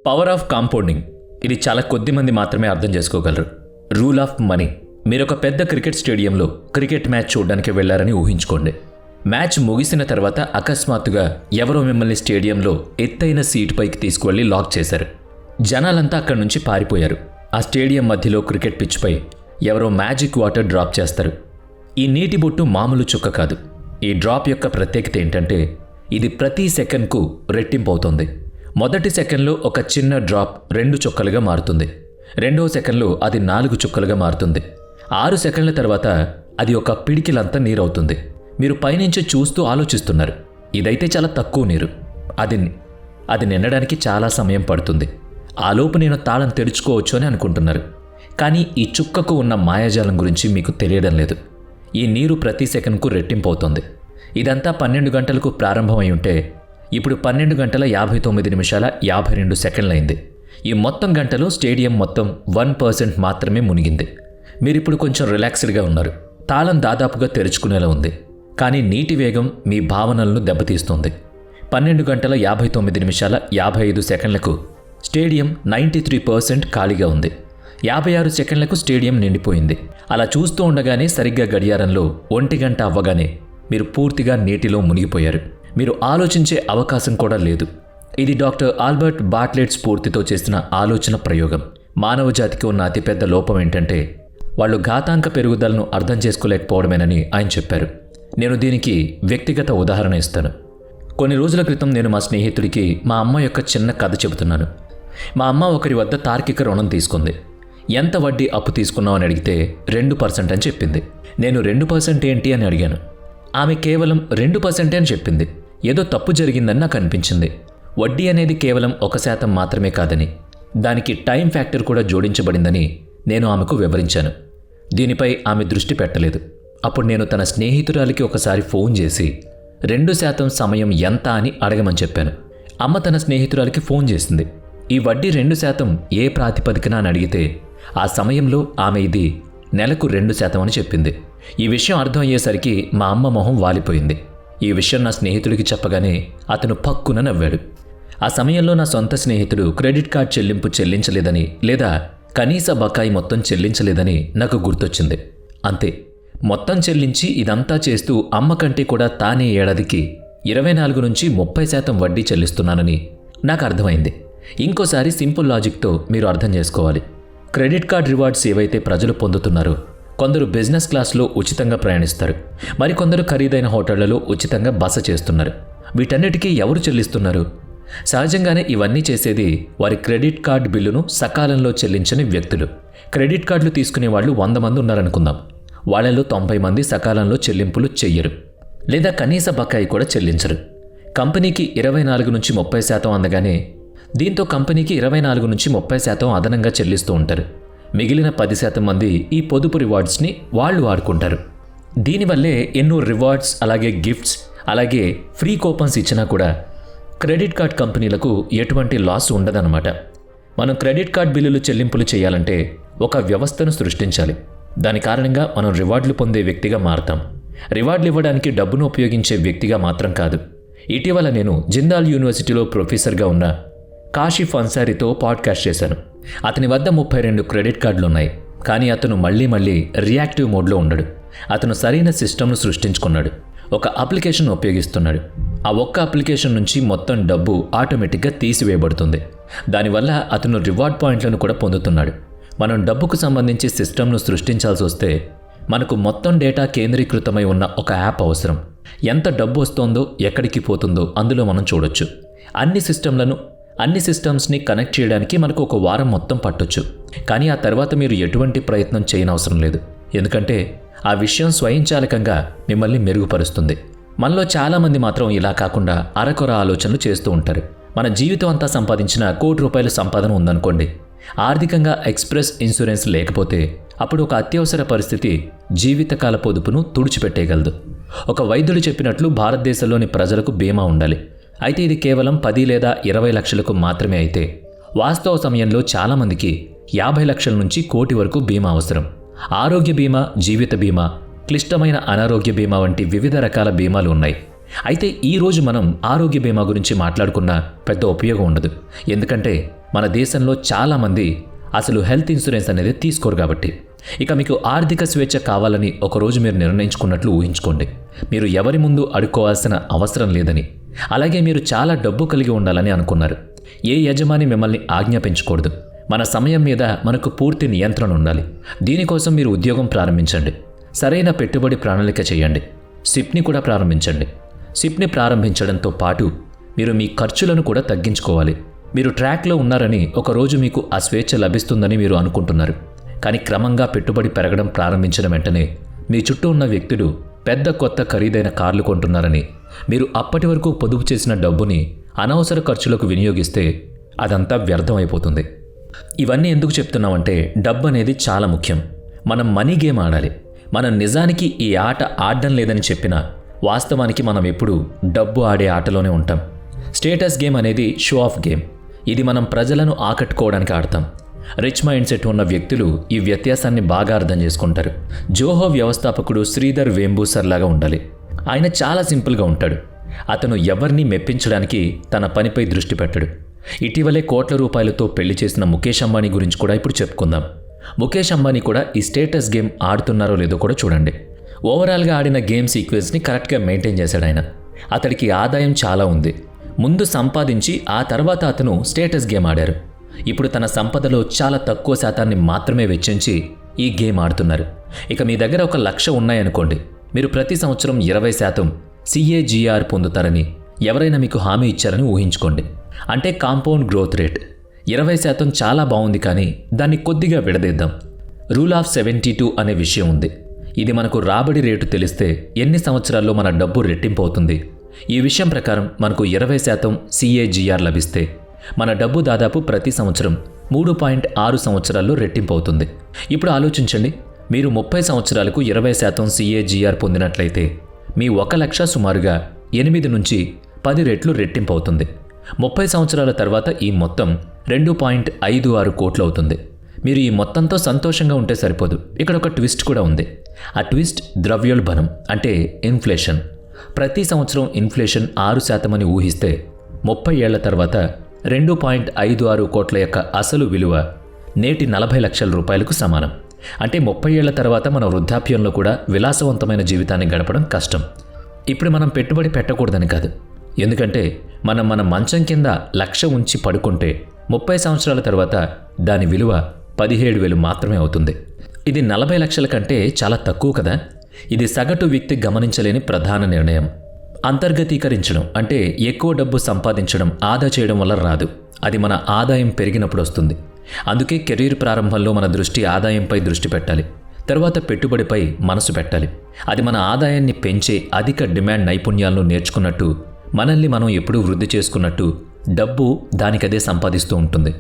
Power of compounding. ఇది చాలా కొద్ది మంది మాత్రమే అర్థం చేసుకోగలరు. Rule of money. మీరు ఒక పెద్ద క్రికెట్ స్టేడియంలో క్రికెట్ మ్యాచ్ చూడడానికి వెళ్లారని ఊహించుకోండి. మ్యాచ్ ముగిసిన తర్వాత అకస్మాత్తుగా ఎవరో మిమ్మల్ని స్టేడియంలో ఎత్తైన సీట్ పైకి తీసుకువెళ్లి లాక్ చేశారు. జనాలంతా అక్కడి నుంచి పారిపోయారు. ఆ స్టేడియం మధ్యలో క్రికెట్ పిచ్పై ఎవరో మ్యాజిక్ వాటర్ డ్రాప్ చేస్తారు. ఈ నీటి బొట్టు మామూలు చుక్క కాదు. ఈ డ్రాప్ యొక్క ప్రత్యేకత ఏంటంటే ఇది ప్రతి సెకండ్కు రెట్టింపు అవుతుంది. మొదటి సెకండ్లో ఒక చిన్న డ్రాప్ 2 చుక్కలుగా మారుతుంది. రెండవ సెకండ్లో అది 4 చుక్కలుగా మారుతుంది. 6 సెకండ్ల తర్వాత అది ఒక పిడికిలంతా నీరవుతుంది. మీరు పైనుంచి చూస్తూ ఆలోచిస్తున్నారు, ఇదైతే చాలా తక్కువ నీరు, అది నిండడానికి చాలా సమయం పడుతుంది, ఆలోపు నేను తాళం తెరుచుకోవచ్చు అని అనుకుంటున్నారు. కానీ ఈ చుక్కకు ఉన్న మాయాజాలం గురించి మీకు తెలియడం లేదు. ఈ నీరు ప్రతి సెకండ్కు రెట్టింపు అవుతుంది. ఇదంతా 12 గంటలకు ప్రారంభమై ఉంటే ఇప్పుడు 12 గంటల 59 నిమిషాల 52 సెకండ్లయింది. ఈ మొత్తం గంటలో స్టేడియం మొత్తం 1% మాత్రమే మునిగింది. మీరిప్పుడు కొంచెం రిలాక్స్డ్గా ఉన్నారు. తాళం దాదాపుగా తెరుచుకునేలా ఉంది. కానీ నీటి వేగం మీ భావనలను దెబ్బతీస్తుంది. 12 గంటల 59 నిమిషాల 55 సెకండ్లకు స్టేడియం 93% ఖాళీగా ఉంది. 56 సెకండ్లకు స్టేడియం నిండిపోయింది. అలా చూస్తూ ఉండగానే సరిగ్గా గడియారంలో 1 గంట అవ్వగానే మీరు పూర్తిగా నీటిలో మునిగిపోయారు. మీరు ఆలోచించే అవకాశం కూడా లేదు. ఇది డాక్టర్ ఆల్బర్ట్ బాట్లెట్ స్ఫూర్తితో చేసిన ఆలోచన ప్రయోగం. మానవ జాతికి ఉన్న అతిపెద్ద లోపం ఏంటంటే వాళ్ళు ఘాతాంక పెరుగుదలను అర్థం చేసుకోలేకపోవడమేనని ఆయన చెప్పారు. నేను దీనికి వ్యక్తిగత ఉదాహరణ ఇస్తాను. కొన్ని రోజుల క్రితం నేను మా స్నేహితుడికి మా అమ్మ యొక్క చిన్న కథ చెబుతున్నాను. మా అమ్మ ఒకరి వద్ద తార్కిక రుణం తీసుకుంది. ఎంత వడ్డీ అప్పు తీసుకున్నావు అని అడిగితే 2% అని చెప్పింది. నేను 2% ఏంటి అని అడిగాను. ఆమె కేవలం 2% అని చెప్పింది. ఏదో తప్పు జరిగిందని నాకు అనిపించింది. వడ్డీ అనేది కేవలం 1% మాత్రమే కాదని, దానికి టైం ఫ్యాక్టర్ కూడా జోడించబడిందని నేను ఆమెకు వివరించాను. దీనిపై ఆమె దృష్టి పెట్టలేదు. అప్పుడు నేను తన స్నేహితురాలికి ఒకసారి ఫోన్ చేసి 2% సమయం ఎంత అని అడగమని చెప్పాను. అమ్మ తన స్నేహితురాలికి ఫోన్ చేసింది. ఈ వడ్డీ 2% ఏ ప్రాతిపదికన అని అడిగితే ఆ సమయంలో ఆమె ఇది నెలకు 2% అని చెప్పింది. ఈ విషయం అర్థం అయ్యేసరికి మా అమ్మ మొహం వాలిపోయింది. ఈ విషయం నా స్నేహితుడికి చెప్పగానే అతను పక్కున నవ్వాడు. ఆ సమయంలో నా సొంత స్నేహితుడు క్రెడిట్ కార్డ్ చెల్లింపు చెల్లించలేదని లేదా కనీస బకాయి మొత్తం చెల్లించలేదని నాకు గుర్తొచ్చింది. అంతే, మొత్తం చెల్లించి ఇదంతా చేస్తూ అమ్మ కంటే కూడా తానే ఏడాదికి 24 నుంచి 30% వడ్డీ చెల్లిస్తున్నానని నాకు అర్థమైంది. ఇంకోసారి సింపుల్ లాజిక్తో మీరు అర్థం చేసుకోవాలి. క్రెడిట్ కార్డ్ రివార్డ్స్ ఏవైతే ప్రజలు పొందుతున్నారో, కొందరు బిజినెస్ క్లాస్లో ఉచితంగా ప్రయాణిస్తారు, మరికొందరు ఖరీదైన హోటళ్లలో ఉచితంగా బస చేస్తున్నారు. వీటన్నిటికీ ఎవరు చెల్లిస్తున్నారు? సహజంగానే ఇవన్నీ చేసేది వారి క్రెడిట్ కార్డ్ బిల్లును సకాలంలో చెల్లించని వ్యక్తులు. క్రెడిట్ కార్డులు తీసుకునే వాళ్ళు 100 మంది ఉన్నారనుకుందాం. వాళ్ళలో 90 మంది సకాలంలో చెల్లింపులు చెయ్యరు, లేదా కనీస బకాయి కూడా చెల్లించరు. కంపెనీకి 24 నుంచి 30% అందగానే దీంతో కంపెనీకి 24 నుంచి 30% అదనంగా చెల్లిస్తూ ఉంటారు. మిగిలిన 10% మంది ఈ పొదుపు రివార్డ్స్ని వాళ్ళు వాడుకుంటారు. దీనివల్లే ఎన్నో రివార్డ్స్, అలాగే గిఫ్ట్స్, అలాగే ఫ్రీ కూపన్స్ ఇచ్చినా కూడా క్రెడిట్ కార్డ్ కంపెనీలకు ఎటువంటి లాస్ ఉండదన్నమాట. మనం క్రెడిట్ కార్డ్ బిల్లులు చెల్లింపులు చేయాలంటే ఒక వ్యవస్థను సృష్టించాలి. దాని కారణంగా మనం రివార్డులు పొందే వ్యక్తిగా మారతాం. రివార్డులు ఇవ్వడానికి డబ్బును ఉపయోగించే వ్యక్తిగా మాత్రం కాదు. ఇటీవల నేను జిందాల్ యూనివర్సిటీలో ప్రొఫెసర్గా ఉన్న కాశిఫ్ అన్సారీతో పాడ్కాస్ట్ చేశాను. అతని వద్ద 32 క్రెడిట్ కార్డులు ఉన్నాయి. కానీ అతను మళ్ళీ రియాక్టివ్ మోడ్లో ఉండడు. అతను సరైన సిస్టమ్ను సృష్టించుకున్నాడు. ఒక అప్లికేషన్ ఉపయోగిస్తున్నాడు. ఆ ఒక్క అప్లికేషన్ నుంచి మొత్తం డబ్బు ఆటోమేటిక్గా తీసివేయబడుతుంది. దానివల్ల అతను రివార్డ్ పాయింట్లను కూడా పొందుతున్నాడు. మనం డబ్బుకు సంబంధించి సిస్టమ్ను సృష్టించాల్సి వస్తే మనకు మొత్తం డేటా కేంద్రీకృతమై ఉన్న ఒక యాప్ అవసరం. ఎంత డబ్బు వస్తోందో, ఎక్కడికి పోతుందో అందులో మనం చూడొచ్చు. అన్ని సిస్టమ్స్ని కనెక్ట్ చేయడానికి మనకు 1 వారం మొత్తం పట్టొచ్చు. కానీ ఆ తర్వాత మీరు ఎటువంటి ప్రయత్నం చేయనవసరం లేదు. ఎందుకంటే ఆ విషయం స్వయంచాలకంగా మిమ్మల్ని మెరుగుపరుస్తుంది. మనలో చాలామంది మాత్రం ఇలా కాకుండా అరకొర ఆలోచనలు చేస్తూ ఉంటారు. మన జీవితం అంతా సంపాదించిన ₹1 కోటి సంపాదన ఉందనుకోండి. ఆర్థికంగా ఎక్స్ప్రెస్ ఇన్సూరెన్స్ లేకపోతే అప్పుడు ఒక అత్యవసర పరిస్థితి జీవితకాల పొదుపును తుడిచిపెట్టేయగలదు. ఒక వైద్యుడు చెప్పినట్లు భారతదేశంలోని ప్రజలకు బీమా ఉండాలి. అయితే ఇది కేవలం 10 లేదా 20 లక్షలకు మాత్రమే. అయితే వాస్తవ సమయంలో చాలామందికి 50 లక్షల నుంచి ₹1 కోటి వరకు బీమా అవసరం. ఆరోగ్య బీమా, జీవిత బీమా, క్లిష్టమైన అనారోగ్య బీమా వంటి వివిధ రకాల బీమాలు ఉన్నాయి. అయితే ఈరోజు మనం ఆరోగ్య బీమా గురించి మాట్లాడుకున్న పెద్ద ఉపయోగం ఉండదు. ఎందుకంటే మన దేశంలో చాలామంది అసలు హెల్త్ ఇన్సూరెన్స్ అనేది తీసుకోరు కాబట్టి. ఇక మీకు ఆర్థిక స్వేచ్ఛ కావాలని ఒకరోజు మీరు నిర్ణయించుకున్నట్లు ఊహించుకోండి. మీరు ఎవరి ముందు అడుక్కోవాల్సిన అవసరం లేదని, అలాగే మీరు చాలా డబ్బు కలిగి ఉండాలని అనుకున్నారు. ఏ యజమాని మిమ్మల్ని ఆజ్ఞాపించకూడదు. మన సమయం మీద మనకు పూర్తి నియంత్రణ ఉండాలి. దీనికోసం మీరు ఉద్యోగం ప్రారంభించండి. సరైన పెట్టుబడి ప్రణాళిక చేయండి. సిప్ని కూడా ప్రారంభించండి. సిప్ని ప్రారంభించడంతో పాటు మీరు మీ ఖర్చులను కూడా తగ్గించుకోవాలి. మీరు ట్రాక్లో ఉన్నారని ఒకరోజు మీకు ఆ స్వేచ్ఛ లభిస్తుందని మీరు అనుకుంటున్నారు. కానీ క్రమంగా పెట్టుబడి పెరగడం ప్రారంభించిన వెంటనే మీ చుట్టూ ఉన్న వ్యక్తులు పెద్ద కొత్త ఖరీదైన కార్లు కొంటున్నారని, మీరు అప్పటి వరకు పొదుపు చేసిన డబ్బుని అనవసర ఖర్చులకు వినియోగిస్తే అదంతా వ్యర్థమైపోతుంది. ఇవన్నీ ఎందుకు చెప్తున్నామంటే డబ్బు అనేది చాలా ముఖ్యం. మనం మనీ గేమ్ ఆడాలి. మనం నిజానికి ఈ ఆట ఆడడం లేదని చెప్పినా వాస్తవానికి మనం ఎప్పుడూ డబ్బు ఆడే ఆటలోనే ఉంటాం. స్టేటస్ గేమ్ అనేది షో ఆఫ్ గేమ్. ఇది మనం ప్రజలను ఆకట్టుకోవడానికి ఆడతాం. రిచ్ మైండ్ సెట్ ఉన్న వ్యక్తులు ఈ వ్యత్యాసాన్ని బాగా అర్థం చేసుకుంటారు. జోహో వ్యవస్థాపకుడు శ్రీధర్ వేంబూసర్ లాగా ఉండాలి. ఆయన చాలా సింపుల్గా ఉంటాడు. అతను ఎవరిని మెప్పించడానికి తన పనిపై దృష్టి పెట్టడు. ఇటీవలే కోట్ల రూపాయలతో పెళ్లి చేసిన ముఖేష్ అంబానీ గురించి కూడా ఇప్పుడు చెప్పుకుందాం. ముఖేష్ అంబానీ కూడా ఈ స్టేటస్ గేమ్ ఆడుతున్నారో లేదో కూడా చూడండి. ఓవరాల్గా ఆడిన గేమ్ సీక్వెన్స్ని కరెక్ట్గా మెయింటైన్ చేశాడు ఆయన. అతడికి ఆదాయం చాలా ఉంది. ముందు సంపాదించి ఆ తర్వాత అతను స్టేటస్ గేమ్ ఆడారు. ఇప్పుడు తన సంపదలో చాలా తక్కువ శాతాన్ని మాత్రమే వెచ్చించి ఈ గేమ్ ఆడుతున్నారు. ఇక మీ దగ్గర 1,00,000 ఉన్నాయనుకోండి. మీరు ప్రతి సంవత్సరం 20% CAGR పొందుతారని ఎవరైనా మీకు హామీ ఇచ్చారని ఊహించుకోండి. అంటే కాంపౌండ్ గ్రోత్ రేట్ 20% చాలా బాగుంది, కానీ దాన్ని కొద్దిగా విడదీద్దాం. రూల్ ఆఫ్ 72 అనే విషయం ఉంది. ఇది మనకు రాబడి రేటు తెలిస్తే ఎన్ని సంవత్సరాల్లో మన డబ్బు రెట్టింపు అవుతుంది. ఈ విషయం ప్రకారం మనకు 20% CAGR లభిస్తే మన డబ్బు దాదాపు ప్రతి సంవత్సరం 3.6 సంవత్సరాల్లో రెట్టింపు అవుతుంది. ఇప్పుడు ఆలోచించండి, మీరు 30 సంవత్సరాలకు 20% CAGR పొందినట్లయితే మీ 1,00,000 సుమారుగా 8 నుంచి 10 రెట్లు రెట్టింపు అవుతుంది. 30 సంవత్సరాల తర్వాత ఈ మొత్తం 2.56 కోట్లు అవుతుంది. మీరు ఈ మొత్తంతో సంతోషంగా ఉంటే సరిపోదు. ఇక్కడ ఒక ట్విస్ట్ కూడా ఉంది. ఆ ట్విస్ట్ ద్రవ్యోల్బణం, అంటే ఇన్ఫ్లేషన్. ప్రతి సంవత్సరం ఇన్ఫ్లేషన్ 6% అని ఊహిస్తే 30 ఏళ్ల తర్వాత 2.56 కోట్ల యొక్క అసలు విలువ నేటి 40 లక్షల రూపాయలకు సమానం. అంటే 30 ఏళ్ల తర్వాత మన వృద్ధాప్యంలో కూడా విలాసవంతమైన జీవితాన్ని గడపడం కష్టం. ఇప్పుడు మనం పెట్టుబడి పెట్టకూడదని కాదు. ఎందుకంటే మనం మన మంచం కింద 1,00,000 ఉంచి పడుకుంటే 30 సంవత్సరాల తర్వాత దాని విలువ 17,000 మాత్రమే అవుతుంది. ఇది 40 లక్షల కంటే చాలా తక్కువ కదా. ఇది సగటు వ్యక్తి గమనించలేని ప్రధాన నిర్ణయం. అంతర్గతీకరించడం అంటే ఎక్కువ డబ్బు సంపాదించడం ఆదా చేయడం వల్ల రాదు. అది మన ఆదాయం పెరిగినప్పుడు వస్తుంది. అందుకే కెరీర్ ప్రారంభంలో మన దృష్టి ఆదాయంపై దృష్టి పెట్టాలి. తర్వాత పెట్టుబడిపై మనసు పెట్టాలి. అది మన ఆదాయాన్ని పెంచే అధిక డిమాండ్ నైపుణ్యాలను నేర్చుకున్నట్టు, మనల్ని మనం ఎప్పుడూ వృద్ధి చేసుకున్నట్టు డబ్బు దానికదే సంపాదిస్తూ ఉంటుంది.